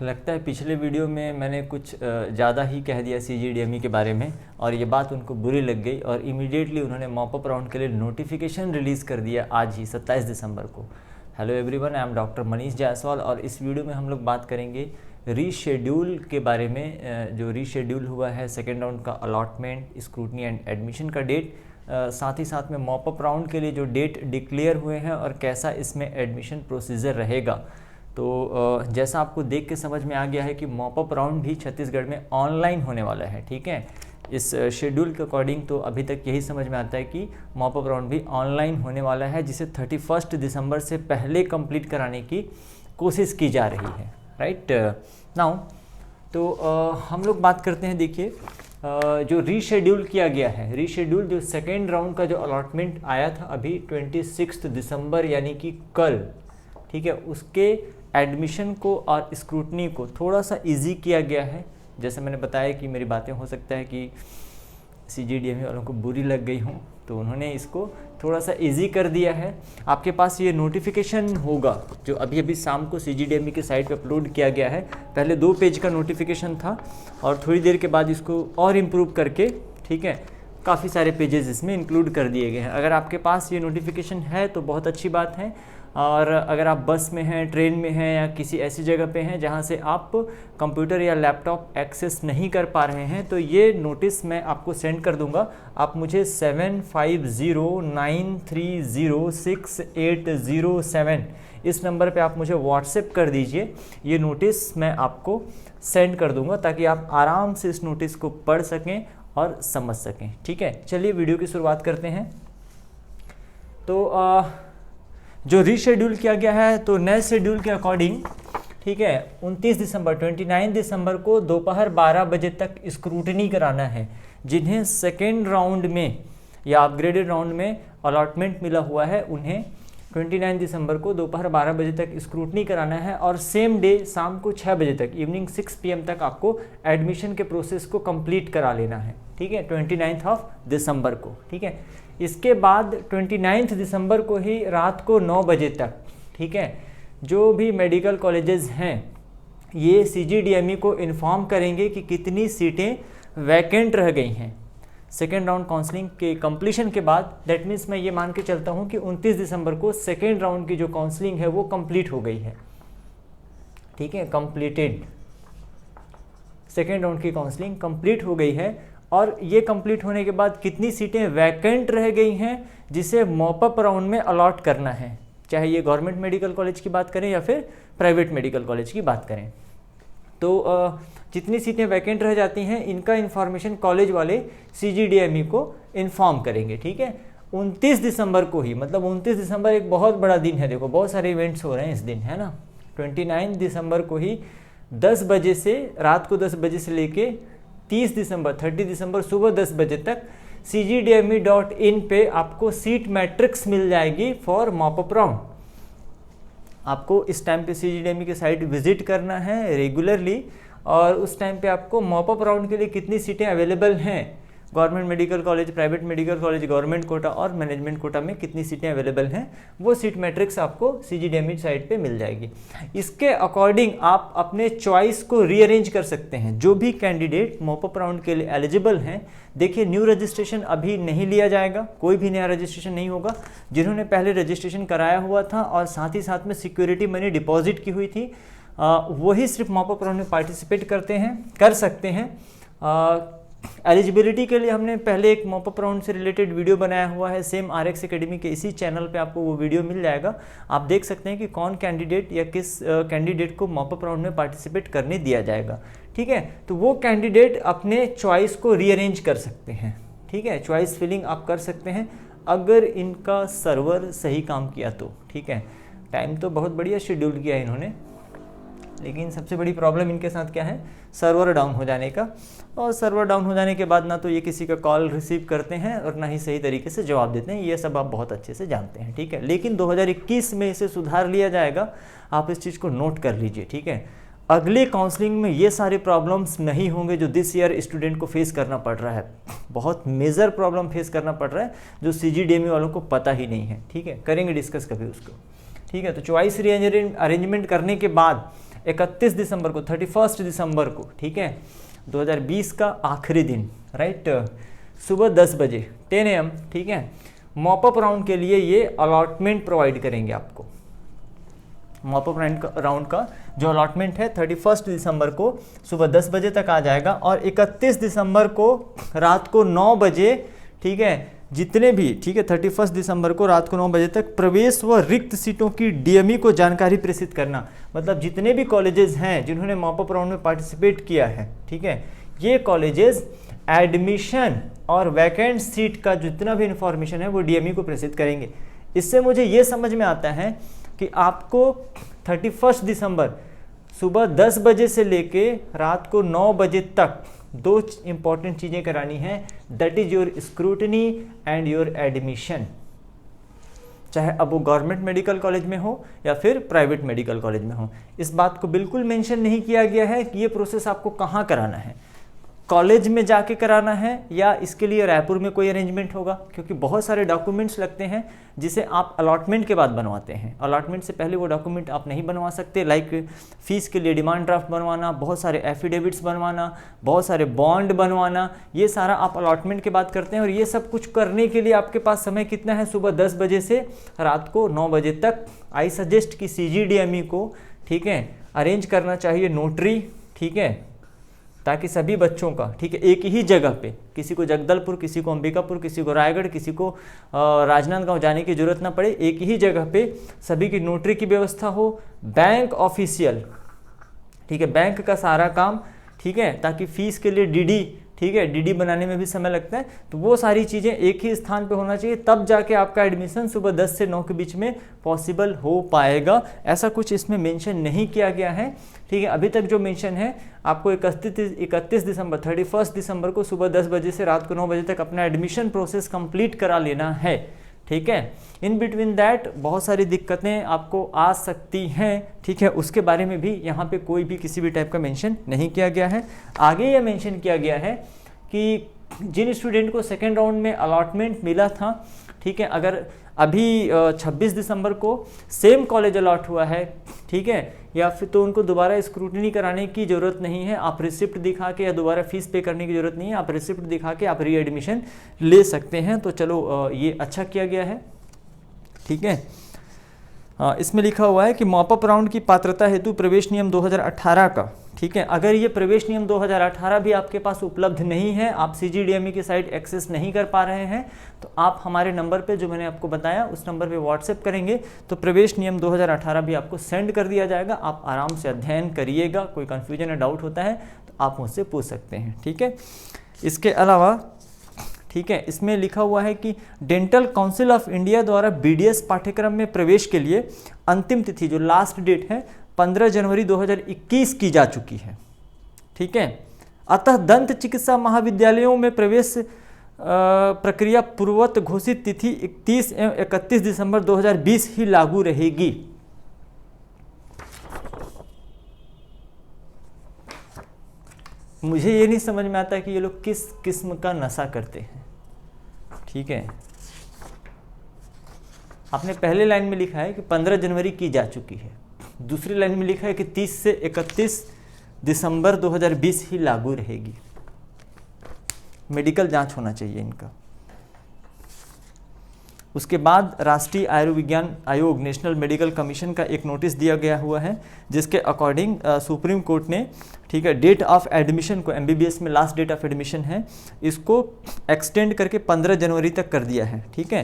लगता है पिछले वीडियो में मैंने कुछ ज़्यादा ही कह दिया CGDME के बारे में और ये बात उनको बुरी लग गई और इमीडिएटली उन्होंने मॉपअप राउंड के लिए नोटिफिकेशन रिलीज़ कर दिया आज ही 27 दिसंबर को। Hello everyone, I am doctor Manish Jaiswal और इस वीडियो में हम लोग बात करेंगे रीशेड्यूल के बारे में। जो रीशेड्यूल हुआ है सेकेंड राउंड का अलॉटमेंट, स्क्रूटनी एंड एडमिशन का डेट, साथ ही साथ में मॉपअप राउंड के लिए जो डेट डिक्लेयर हुए हैं और कैसा इसमें एडमिशन प्रोसीजर रहेगा। तो जैसा आपको देख के समझ में आ गया है कि मॉपअप राउंड भी छत्तीसगढ़ में ऑनलाइन होने वाला है। ठीक है, इस शेड्यूल के अकॉर्डिंग तो अभी तक यही समझ में आता है कि मॉपअप राउंड भी ऑनलाइन होने वाला है, जिसे 31 दिसंबर से पहले कंप्लीट कराने की कोशिश की जा रही है। राइट नाउ तो हम लोग बात करते हैं। देखिए जो रीशेड्यूल किया गया है, रीशेड्यूल जो सेकेंड राउंड का जो अलॉटमेंट आया था अभी 26 दिसंबर यानी कि कल, ठीक है, उसके एडमिशन को और स्क्रूटनी को थोड़ा सा इजी किया गया है। जैसे मैंने बताया कि मेरी बातें हो सकता है कि CGDME वालों को बुरी लग गई हों, तो उन्होंने इसको थोड़ा सा इजी कर दिया है। आपके पास ये नोटिफिकेशन होगा जो अभी अभी शाम को CGDME की साइट पे अपलोड किया गया है। पहले 2 पेज का नोटिफिकेशन था और थोड़ी देर के बाद इसको और इम्प्रूव करके, ठीक है, काफ़ी सारे पेजेस इसमें इंक्लूड कर दिए गए हैं। अगर आपके पास ये नोटिफिकेशन है तो बहुत अच्छी बात है, और अगर आप बस में हैं, ट्रेन में हैं या किसी ऐसी जगह पे हैं जहाँ से आप कंप्यूटर या लैपटॉप एक्सेस नहीं कर पा रहे हैं, तो ये नोटिस मैं आपको सेंड कर दूंगा। आप मुझे 7509306807 इस नंबर पे आप मुझे व्हाट्सएप कर दीजिए। ये नोटिस मैं आपको सेंड कर दूंगा ताकि आप आराम से इस नोटिस को पढ़ सकें और समझ सकें। ठीक है, चलिए वीडियो की शुरुआत करते हैं। तो जो रीशेड्यूल किया गया है, तो नए शेड्यूल के अकॉर्डिंग, ठीक है, 29 दिसंबर को दोपहर 12 बजे तक स्क्रूटनी कराना है। जिन्हें सेकेंड राउंड में या अपग्रेडेड राउंड में अलॉटमेंट मिला हुआ है, उन्हें 29 दिसंबर को दोपहर 12 बजे तक स्क्रूटनी कराना है और सेम डे शाम को 6 बजे तक, इवनिंग 6 PM तक आपको एडमिशन के प्रोसेस को कंप्लीट करा लेना है। ठीक है, 29 दिसंबर को। ठीक है, इसके बाद 29 दिसंबर को ही रात को 9 बजे तक, ठीक है, जो भी मेडिकल कॉलेजेस हैं ये CGDME को इन्फॉर्म करेंगे कि कितनी सीटें वैकेंट रह गई हैं सेकेंड राउंड काउंसलिंग के कंप्लीशन के बाद। दैट मीन्स मैं ये मान के चलता हूँ कि 29 दिसंबर को सेकेंड राउंड की जो काउंसलिंग है वो कंप्लीट हो गई है। ठीक है, कंप्लीटेड, सेकेंड राउंड की काउंसलिंग कंप्लीट हो गई है और ये कंप्लीट होने के बाद कितनी सीटें वैकेंट रह गई हैं जिसे मॉपअप राउंड में अलॉट करना है, चाहे ये गवर्नमेंट मेडिकल कॉलेज की बात करें या फिर प्राइवेट मेडिकल कॉलेज की बात करें। तो जितनी सीटें वैकेंट रह जाती हैं इनका इन्फॉर्मेशन कॉलेज वाले CGDME को इन्फॉर्म करेंगे। ठीक है, 29 दिसंबर को ही, मतलब 29 दिसंबर एक बहुत बड़ा दिन है। देखो बहुत सारे इवेंट्स हो रहे हैं इस दिन, है ना। 29 दिसंबर को ही 10 बजे से, रात को 10 बजे से लेके 30 दिसंबर सुबह 10 बजे तक CGDME.in पे आपको सीट मैट्रिक्स मिल जाएगी फॉर मॉपअप राउंड। आपको इस टाइम पे CGDME की साइट विजिट करना है रेगुलरली और उस टाइम पे आपको मॉपअप राउंड के लिए कितनी सीटें अवेलेबल हैं, government medical college, private medical college, government quota और मैनेजमेंट कोटा में कितनी सीटें अवेलेबल हैं, वो सीट मैट्रिक्स आपको CGDME साइट पे मिल जाएगी। इसके अकॉर्डिंग आप अपने चॉइस को रीअरेंज कर सकते हैं। जो भी कैंडिडेट मॉपअप राउंड के लिए एलिजिबल हैं, देखिए न्यू रजिस्ट्रेशन अभी नहीं लिया जाएगा, कोई भी नया रजिस्ट्रेशन नहीं होगा। जिन्होंने पहले रजिस्ट्रेशन कराया हुआ था और साथ ही साथ में सिक्योरिटी मनी डिपॉजिट की हुई थी, वही सिर्फ मॉपअप राउंड में पार्टिसिपेट कर सकते हैं। एलिजिबिलिटी के लिए हमने पहले एक मॉपअप राउंड से रिलेटेड वीडियो बनाया हुआ है, सेम RX एकेडमी के इसी चैनल पे आपको वो वीडियो मिल जाएगा। आप देख सकते हैं कि कौन कैंडिडेट या किस कैंडिडेट को मॉपअप राउंड में पार्टिसिपेट करने दिया जाएगा। ठीक है, तो वो कैंडिडेट अपने चॉइस को रीअरेंज कर सकते हैं। ठीक है, चॉइस फिलिंग आप कर सकते हैं अगर इनका सर्वर सही काम किया तो। ठीक है, टाइम तो बहुत बढ़िया शेड्यूल किया है इन्होंने, लेकिन सबसे बड़ी प्रॉब्लम इनके साथ क्या है, सर्वर डाउन हो जाने का। और सर्वर डाउन हो जाने के बाद ना तो ये किसी का कॉल रिसीव करते हैं और ना ही सही तरीके से जवाब देते हैं, ये सब आप बहुत अच्छे से जानते हैं। ठीक है, लेकिन 2021 में इसे सुधार लिया जाएगा, आप इस चीज़ को नोट कर लीजिए। ठीक है, अगले काउंसलिंग में ये सारे प्रॉब्लम्स नहीं होंगे जो दिस ईयर स्टूडेंट को फेस करना पड़ रहा है। बहुत मेजर प्रॉब्लम फेस करना पड़ रहा है जो CGDME वालों को पता ही नहीं है। ठीक है, करेंगे डिस्कस कभी उसको। ठीक है, तो चॉइस रीअरेंजमेंट करने के बाद 31 दिसंबर को, 31 दिसंबर को, ठीक है, 2020 का आखिरी दिन, राइट, सुबह 10 बजे 10 AM, ठीक है, मॉपअप राउंड के लिए ये अलॉटमेंट प्रोवाइड करेंगे आपको। मॉपअप राउंड का जो अलॉटमेंट है 31 दिसंबर को सुबह 10 बजे तक आ जाएगा, और 31 दिसंबर को रात को 9 बजे, ठीक है, जितने भी, ठीक है, 31 दिसंबर को रात को 9 बजे तक प्रवेश व रिक्त सीटों की डीएमई को जानकारी प्रेषित करना। मतलब जितने भी कॉलेजेस हैं जिन्होंने मॉपअप राउंड में पार्टिसिपेट किया है, ठीक है, ये कॉलेजेस एडमिशन और वैकेंट सीट का जितना भी इंफॉर्मेशन है वो डीएमई को प्रेषित करेंगे। इससे मुझे ये समझ में आता है कि आपको 31 दिसंबर सुबह 10 बजे से लेके रात को 9 बजे तक 2 इंपॉर्टेंट चीज़ें करानी है, that is your scrutiny and your admission, चाहे अब वो गवर्नमेंट मेडिकल कॉलेज में हो या फिर प्राइवेट मेडिकल कॉलेज में हो। इस बात को बिल्कुल मेंशन नहीं किया गया है कि ये प्रोसेस आपको कहाँ कराना है, कॉलेज में जाके कराना है या इसके लिए रायपुर में कोई अरेंजमेंट होगा, क्योंकि बहुत सारे डॉक्यूमेंट्स लगते हैं जिसे आप अलॉटमेंट के बाद बनवाते हैं। अलॉटमेंट से पहले वो डॉक्यूमेंट आप नहीं बनवा सकते, लाइक फीस के लिए डिमांड ड्राफ्ट बनवाना, बहुत सारे एफिडेविट्स बनवाना, बहुत सारे बॉन्ड बनवाना, ये सारा आप अलॉटमेंट के बाद करते हैं। और ये सब कुछ करने के लिए आपके पास समय कितना है, सुबह 10 बजे से रात को 9 बजे तक। आई सजेस्ट कि CGDME को, ठीक है, अरेंज करना चाहिए नोटरी, ठीक है, ताकि सभी बच्चों का, ठीक है, एक ही जगह पे, किसी को जगदलपुर, किसी को अंबिकापुर, किसी को रायगढ़, किसी को राजनांदगांव जाने की जरूरत ना पड़े, एक ही जगह पे सभी की नोटरी की व्यवस्था हो, बैंक ऑफिशियल, ठीक है, बैंक का सारा काम, ठीक है, ताकि फीस के लिए डीडी, ठीक है, डीडी बनाने में भी समय लगता है, तो वो सारी चीज़ें एक ही स्थान पे होना चाहिए, तब जाके आपका एडमिशन सुबह 10 से 9 के बीच में पॉसिबल हो पाएगा। ऐसा कुछ इसमें मेंशन नहीं किया गया है, ठीक है। अभी तक जो मेंशन है आपको 31 दिसंबर 31 दिसंबर को सुबह 10 बजे से रात को 9 बजे तक अपना एडमिशन प्रोसेस कंप्लीट करा लेना है, ठीक है। इन बिटवीन दैट बहुत सारी दिक्कतें आपको आ सकती हैं, ठीक है, उसके बारे में भी यहाँ पे कोई भी किसी भी टाइप का मेंशन नहीं किया गया है। आगे यह मेंशन किया गया है कि जिन स्टूडेंट को सेकेंड राउंड में अलॉटमेंट मिला था, ठीक है, अगर अभी 26 दिसंबर को सेम कॉलेज अलॉट हुआ है, ठीक है, या फिर तो उनको दोबारा स्क्रूटनी कराने की ज़रूरत नहीं है, आप रिसिप्ट दिखा के या दोबारा फीस पे करने की ज़रूरत नहीं है, आप रिसिप्ट दिखा के आप री एडमिशन ले सकते हैं। तो चलो ये अच्छा किया गया है, ठीक है। इसमें लिखा हुआ है कि मॉपअप राउंड की पात्रता हेतु प्रवेश नियम 2018 का, ठीक है, अगर ये प्रवेश नियम 2018 भी आपके पास उपलब्ध नहीं है, आप CGDME की साइट एक्सेस नहीं कर पा रहे हैं, तो आप हमारे नंबर पे जो मैंने आपको बताया उस नंबर पे व्हाट्सएप करेंगे तो प्रवेश नियम 2018 भी आपको सेंड कर दिया जाएगा। आप आराम से अध्ययन करिएगा, कोई कन्फ्यूजन या डाउट होता है तो आप मुझसे पूछ सकते हैं, ठीक है। इसके अलावा, ठीक है, इसमें लिखा हुआ है कि डेंटल काउंसिल ऑफ इंडिया द्वारा BDS पाठ्यक्रम में प्रवेश के लिए अंतिम तिथि जो लास्ट डेट है 15 जनवरी 2021 की जा चुकी है, ठीक है। अतः दंत चिकित्सा महाविद्यालयों में प्रवेश प्रक्रिया पूर्ववत घोषित तिथि 31 एवं 31 दिसंबर 2020 ही लागू रहेगी। मुझे ये नहीं समझ में आता कि ये लोग किस किस्म का नशा करते हैं, ठीक है। आपने पहले लाइन में लिखा है कि 15 जनवरी की जा चुकी है, दूसरी लाइन में लिखा है कि 30 से 31 दिसंबर 2020 ही लागू रहेगी। मेडिकल जांच होना चाहिए इनका। उसके बाद राष्ट्रीय आयुर्विज्ञान आयोग नेशनल मेडिकल कमीशन का एक नोटिस दिया गया हुआ है, जिसके अकॉर्डिंग सुप्रीम कोर्ट ने, ठीक है, डेट ऑफ एडमिशन को, MBBS में लास्ट डेट ऑफ एडमिशन है, इसको एक्सटेंड करके 15 जनवरी तक कर दिया है, ठीक है।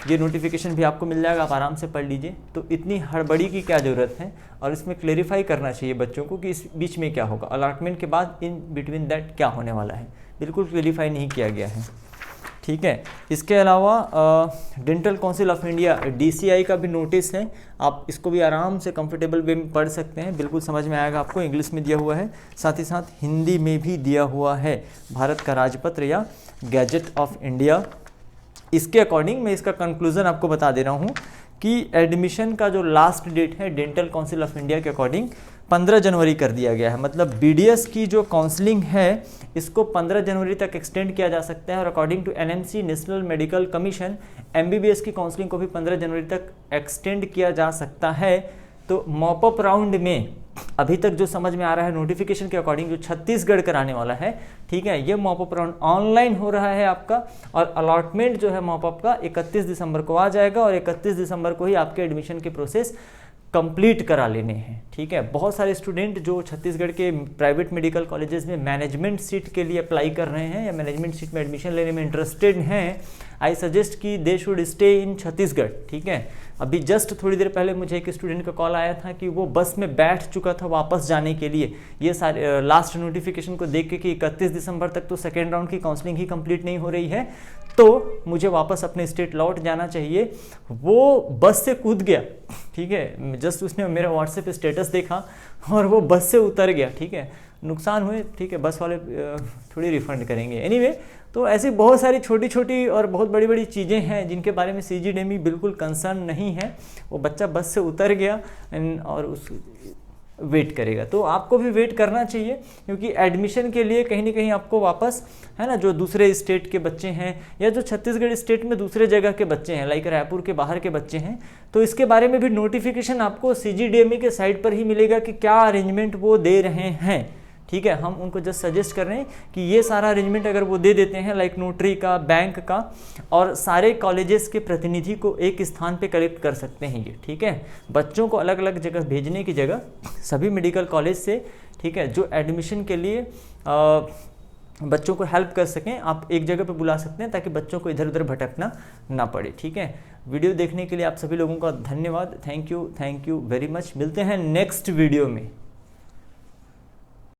ये नोटिफिकेशन भी आपको मिल जाएगा, आप आराम से पढ़ लीजिए। तो इतनी हड़बड़ी की क्या ज़रूरत है, और इसमें क्लेरिफाई करना चाहिए बच्चों को कि इस बीच में क्या होगा, अलॉटमेंट के बाद इन बिटवीन दैट क्या होने वाला है, बिल्कुल क्लेरिफाई नहीं किया गया है, ठीक है। इसके अलावा dental council of India DCI का भी नोटिस है, आप इसको भी आराम से कंफर्टेबल वे में पढ़ सकते हैं, बिल्कुल समझ में आएगा आपको। इंग्लिश में दिया हुआ है, साथ ही साथ हिंदी में भी दिया हुआ है, भारत का राजपत्र या गैजेट ऑफ इंडिया। इसके अकॉर्डिंग मैं इसका कंक्लूजन आपको बता दे रहा हूँ कि एडमिशन का जो लास्ट डेट है डेंटल काउंसिल ऑफ इंडिया के अकॉर्डिंग 15 जनवरी कर दिया गया है। मतलब BDS की जो काउंसलिंग है इसको 15 जनवरी तक एक्सटेंड किया जा सकता है, और according to NMC national medical commission MBBS की काउंसलिंग को भी 15 जनवरी तक एक्सटेंड किया जा सकता है। तो मॉपअप राउंड में अभी तक जो समझ में आ रहा है नोटिफिकेशन के अकॉर्डिंग जो छत्तीसगढ़ कराने वाला है, ठीक है, ये मॉप अप राउंड ऑनलाइन हो रहा है आपका, और अलॉटमेंट जो है मॉप अप का 31 दिसंबर को आ जाएगा, और 31 दिसंबर को ही आपके एडमिशन के प्रोसेस कंप्लीट करा लेने हैं, ठीक है। बहुत सारे स्टूडेंट जो छत्तीसगढ़ के प्राइवेट मेडिकल कॉलेजेस में मैनेजमेंट सीट के लिए अप्लाई कर रहे हैं या मैनेजमेंट सीट में एडमिशन लेने में इंटरेस्टेड हैं, आई सजेस्ट कि they should stay in Chhattisgarh, ठीक है। अभी जस्ट थोड़ी देर पहले मुझे एक स्टूडेंट का कॉल आया था कि वो बस में बैठ चुका था वापस जाने के लिए, ये सारे लास्ट नोटिफिकेशन को देख के कि 31 दिसंबर तक तो सेकेंड राउंड की काउंसलिंग ही कंप्लीट नहीं हो रही है, तो मुझे वापस अपने स्टेट लौट जाना चाहिए। वो बस से कूद गया, ठीक है, जस्ट उसने मेरा व्हाट्सएप स्टेटस देखा और वो बस से उतर गया, ठीक है। नुकसान हुए, ठीक है, बस वाले थोड़ी रिफंड करेंगे। एनीवे, तो ऐसी बहुत सारी छोटी छोटी और बहुत बड़ी बड़ी चीज़ें हैं जिनके बारे में CGDME बिल्कुल कंसर्न नहीं है। वो बच्चा बस से उतर गया और उस वेट करेगा, तो आपको भी वेट करना चाहिए, क्योंकि एडमिशन के लिए कहीं ना कहीं आपको वापस, है ना, जो दूसरे स्टेट के बच्चे हैं या जो छत्तीसगढ़ स्टेट में दूसरे जगह के बच्चे हैं, लाइक रायपुर के बाहर के बच्चे हैं, तो इसके बारे में भी नोटिफिकेशन आपको CGDME के साइट पर ही मिलेगा कि क्या अरेंजमेंट वो दे रहे हैं, ठीक है। हम उनको जस्ट सजेस्ट कर रहे हैं कि ये सारा अरेंजमेंट अगर वो दे देते हैं, लाइक नोटरी का, बैंक का, और सारे कॉलेजेस के प्रतिनिधि को एक स्थान पे कलेक्ट कर सकते हैं ये, ठीक है। बच्चों को अलग अलग जगह भेजने की जगह सभी मेडिकल कॉलेज से, ठीक है, जो एडमिशन के लिए बच्चों को हेल्प कर सकें, आप एक जगह पे बुला सकते हैं ताकि बच्चों को इधर उधर भटकना ना पड़े, ठीक है। वीडियो देखने के लिए आप सभी लोगों का धन्यवाद, थैंक यू वेरी मच। मिलते हैं नेक्स्ट वीडियो में।